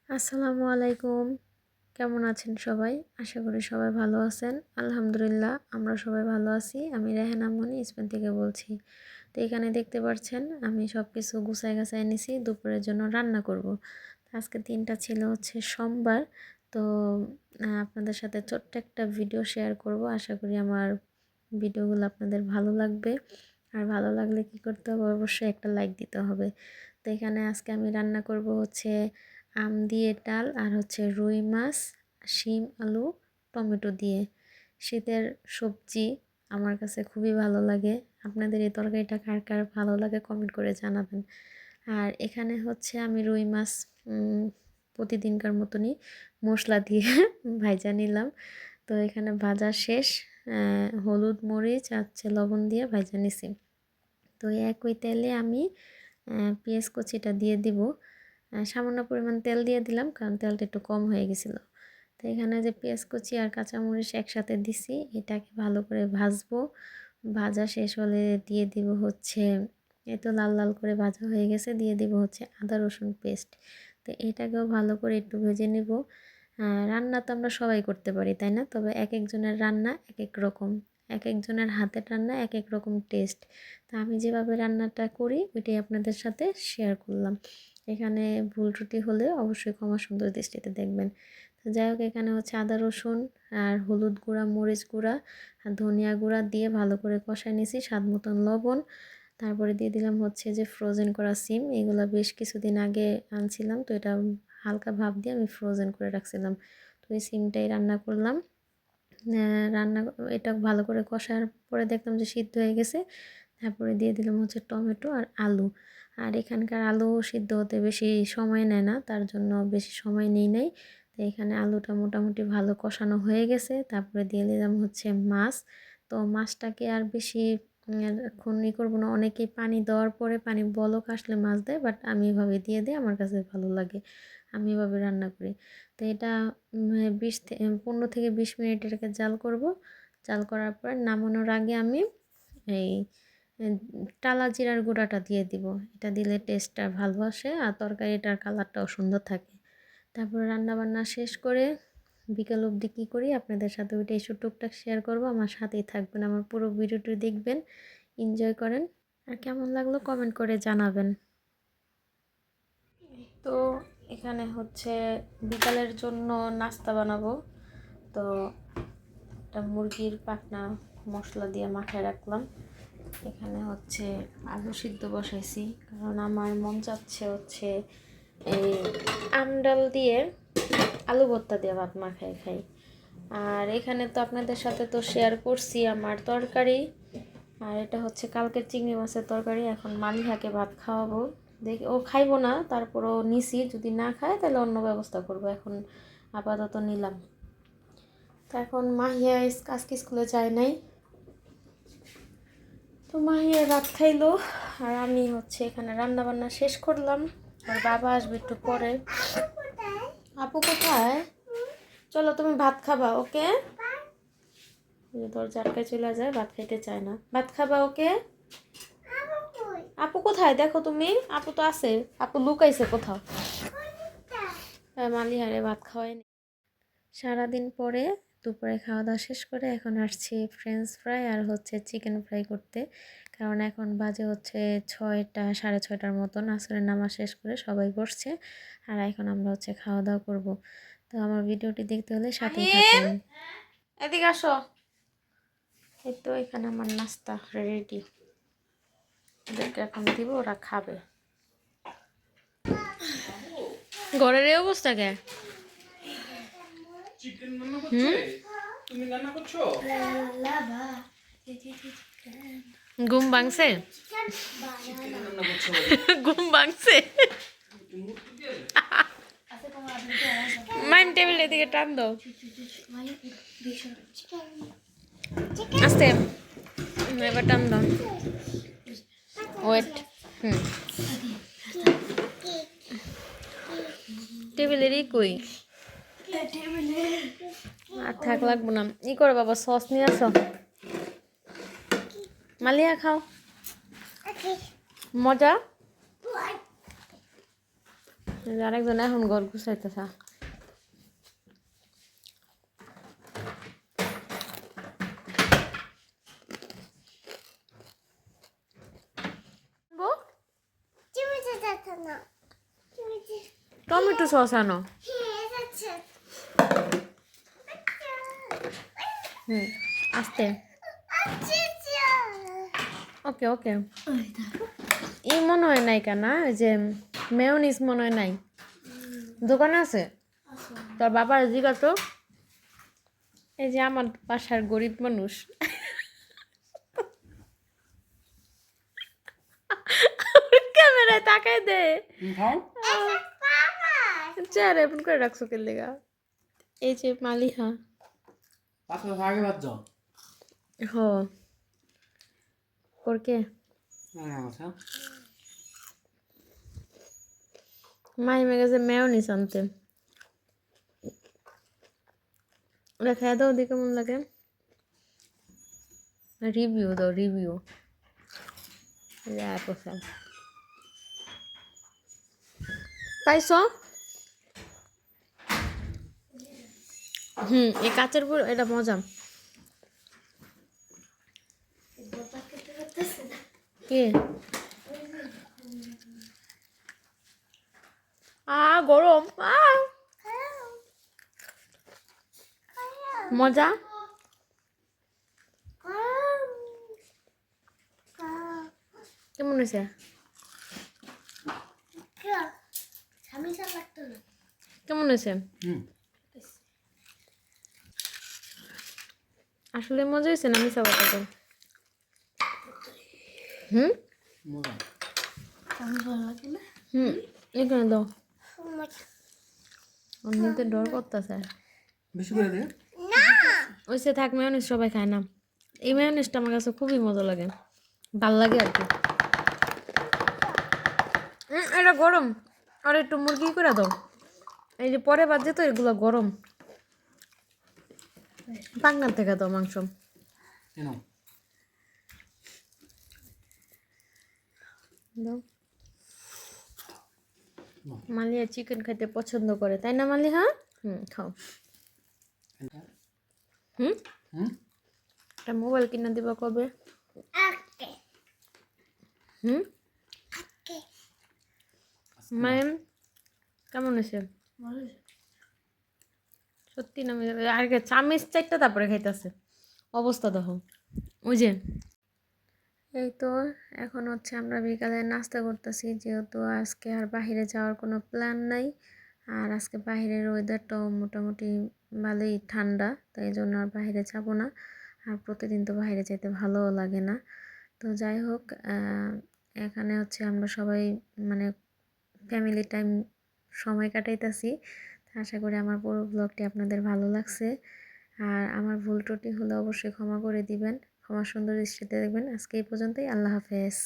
আসসালামু আলাইকুম। কেমন আছেন সবাই? আশা করি সবাই ভালো আছেন। আলহামদুলিল্লাহ আমরা সবাই ভালো আছি। আমি রেহানা মনি স্পেন থেকে বলছি। তো এখানে দেখতে পাচ্ছেন আমি সব কিছু গুছায় গাছায় নিছি দুপুরের জন্য রান্না করব। আজকে দিনটা ছিল হচ্ছে সোমবার। তো আপনাদের সাথে ছোট্ট একটা ভিডিও শেয়ার করব। আশা করি আমার ভিডিওগুলো আপনাদের ভালো লাগবে। আর ভালো লাগলে কি করতে হবে? অবশ্যই একটা লাইক দিতে হবে। তো এখানে আজকে আমি রান্না করব হচ্ছে আম দিয়ে ডাল আর হচ্ছে রুই মাছ, শিম, আলু, টমেটো দিয়ে। শীতের সবজি আমার কাছে খুবই ভালো লাগে। আপনাদের এই তরকারিটা কার কার ভালো লাগে কমেন্ট করে জানাবেন। আর এখানে হচ্ছে আমি রুই মাছ প্রতিদিনকার মতনই মশলা দিয়ে ভাজা নিলাম। তো এখানে ভাজা শেষ। হলুদ মরিচ আর হচ্ছে লবণ দিয়ে ভাজা নিছি। তো একই তেলে আমি পেঁয়াজ কুচিটা দিয়ে দিব। সামান্য পরিমাণ তেল দিয়ে দিলাম কারণ তেলটা একটু কম হয়ে গেছিলো। তো এখানে যে পেঁয়াজ কুচি আর কাঁচামরিচ একসাথে দিছি, এটাকে ভালো করে ভাজবো। ভাজা শেষ হলে দিয়ে দিব হচ্ছে, এই তো লাল লাল করে ভাজা হয়ে গেছে, দিয়ে দিব হচ্ছে আদা রসুন পেস্ট। তো এটাকেও ভালো করে একটু ভেজে নেব। রান্না তো আমরা সবাই করতে পারি, তাই না? তবে এক একজনের রান্না এক এক রকম, এক একজনের হাতের রান্না এক এক রকম টেস্ট। তা আমি যেভাবে রান্নাটা করি ওইটাই আপনাদের সাথে শেয়ার করলাম। এখানে ভুল ত্রুটি হলে অবশ্যই ক্ষমা সুন্দর দৃষ্টিতে দেখবেন। তো যাই হোক, এখানে হচ্ছে আদা রসুন আর হলুদ গুঁড়া, মরিচ গুঁড়া আর ধনিয়া গুঁড়া দিয়ে ভালো করে কষায় নিয়েছি, স্বাদ মতন লবণ। তারপরে দিয়ে দিলাম হচ্ছে যে ফ্রোজেন করা সিম। এগুলো বেশ কিছুদিন আগে আনছিলাম, তো এটা হালকা ভাপ দিয়ে আমি ফ্রোজেন করে রাখছিলাম। তো এই সিমটাই রান্না করলাম। রান্না এটা ভালো করে কষার পরে দেখলাম যে সিদ্ধ হয়ে গেছে। তারপরে দিয়ে দিলাম হচ্ছে টমেটো আর আলু। আর এখানকার আলু সিদ্ধ হতে বেশি সময় নেয় না, তার জন্য বেশি সময় নেই নাই। তো এখানে আলুটা মোটামুটি ভালো কষানো হয়ে গেছে। তারপরে দিয়ে দিলাম হচ্ছে মাছ। তো মাছটাকে আর বেশি এখন করবো না। অনেকেই পানি দেওয়ার পরে পানি বলক আসলে মাছ দেয়, বাট আমি এভাবে দিয়ে দিই, আমার কাছে ভালো লাগে, আমি এভাবে রান্না করি। তো এটা 15 থেকে 20 মিনিট এটাকে জাল করব। জাল করার পর নামানোর আগে আমি এই টালা জিরার গুঁড়াটা দিয়ে দিব। এটা দিলে টেস্টটা ভালো আসে আর তরকারিটার কালারটাও সুন্দর থাকে। তারপরে রান্নাবান্না শেষ করে বিকেল অবধি কী করি আপনাদের সাথে ওইটা একটু টুকটাক শেয়ার করব। আমার সাথেই থাকবেন, আমার পুরো ভিডিওটি দেখবেন, এনজয় করেন। আর কেমন লাগলো কমেন্ট করে জানাবেন। তো এখানে হচ্ছে বিকালের জন্য নাস্তা বানাবো। তো একটা মুরগির পাখনা মশলা দিয়ে মাখায় রাখলাম। এখানে হচ্ছে আলু সিদ্ধ বসাইছি, কারণ আমার মন চাচ্ছে হচ্ছে এই আমডাল দিয়ে আলু ভর্তা দিয়ে ভাত মাখায় খাই। আর এখানে তো আপনাদের সাথে তো শেয়ার করছি আমার তরকারি। আর এটা হচ্ছে কালকের চিংড়ি মাছের তরকারি। এখন মালিহাকে ভাত খাওয়াবো। দেখি ও খাইবো না, তারপরও নিছি, যদি না খায় তাহলে অন্য ব্যবস্থা করব। এখন আপাতত নিলাম। তো এখন মাহিয়া আজকে স্কুলে যায় নাই, তো মাহিয়া ভাত খাইলো। আর আমি হচ্ছে এখানে রান্না বান্না শেষ করলাম। আর বাবা আসবে একটু পরে। আপু কোথায়? চলো তুমি ভাত খাবা, ওকে? দরজা আটকায় চলে যায়, ভাত খাইতে চায় না। ভাত খাবা, ওকে? আপু কোথায় দেখো তুমি? আপু তো আছে, আপু লুকাইছে কোথাও। মালিহারে ভাত খাওয়াই। সারাদিন পরে দুপুরে খাওয়া দাওয়া শেষ করে এখন আসছি ফ্রেঞ্চ ফ্রাই আর হচ্ছে চিকেন ফ্রাই করতে। কারণ এখন বাজে হচ্ছে 6টা, 6:30টার মতন। আসরের নামাজ শেষ করে সবাই বসছে, আর এখন আমরা হচ্ছে খাওয়া দাওয়া করব। তো আমার ভিডিওটি দেখতে হলে সাথেই থাকুন। এদিকে আসো। এই তো এখানে আমার নাস্তা রেডি, ওদেরকে এখন দিব, ওরা খাবে। ঘরের এই অবস্থা কে? ঘুম ভাঙছে? ঘুম ভাঙছে? মাইম টেবিল এদিকে টান দাও আস্তে, এবার টান দাও। ওয়েট। টেবিলেরই কই আর থাক লাগবো না। ই করো বাবা, সস নিয়ে আসো। মালিয়া খাও, মজা। আরেকজন এখন ঘর গুছাইতেছে। টমেটো সস আনো। আস্তে। ওকে ওকে। ই মনে হয় নাই কেন, ওই যে মেয়োনিজ মনে হয় নাই, দোকানে আছে? তোর বাবার জিজ্ঞাসা। এই যে আমার বাসার গরিব মানুষ ক্যামেরায় তাকাই দে। চেয়ারে এমন করে রাখছো কে লেগা? এই যে মালিহা হ করকে মাইমে গেছে মেয়োনিজ আনতে। ওরা খেয়ে দাও, দেখে কেমন লাগে। রিভিউ দাও, রিভিউ। পাইছো? এই কাচের পুর এটা মজা। কে গরম মজা। কেমন হয়েছে? কেমন হয়েছে? আসলে মজা হয়েছে না মিশা বাটাতে? এখানে দাও। অন্যতে ডর করতেছে। ওইসে থাক, মেয়োনিজ সবাই খায় না। এই মেয়োনিজটা আমার কাছে খুবই মজা লাগে, ভাল লাগে আর কি। এটা গরম, আর একটু মুরগি করে দাও। এই যে পরে বাদ যেত, এগুলো গরম। পাকনার থেকে দাও মাংস। দাও। মালিয়া চিকেন খেতে পছন্দ করে, তাই না মালিহা? খাও। একটা মোবাইল কিনে দিবা কবে? ম্যাম কেমন হয়েছে? সত্যি না? আগে চামিচ চারটা তারপরে খাইতেছে, অবস্থা দেখো। ওই যে এই তো এখন হচ্ছে আমরা বিকালে নাস্তা করতেছি, যেহেতু আজকে আর বাহিরে যাওয়ার কোনো প্ল্যান নাই। আর আজকে বাহিরের ওয়েদারটাও মোটামুটি ভালোই ঠান্ডা, তাই জন্য আর বাহিরে যাব না। আর প্রতিদিন তো বাইরে যেতে ভালোও লাগে না। তো যাই হোক, এখানে হচ্ছে আমরা সবাই মানে ফ্যামিলি টাইম সময় কাটাইতেছি। আশা করি আমার পুরো ব্লগটি আপনাদের ভালো লাগছে। আর আমার ভুল ত্রুটি হলে অবশ্যই ক্ষমা করে দিবেন, ক্ষমা সুন্দর দৃষ্টিতে দেখবেন। আজকে এই পর্যন্তই, আল্লাহ হাফেজ।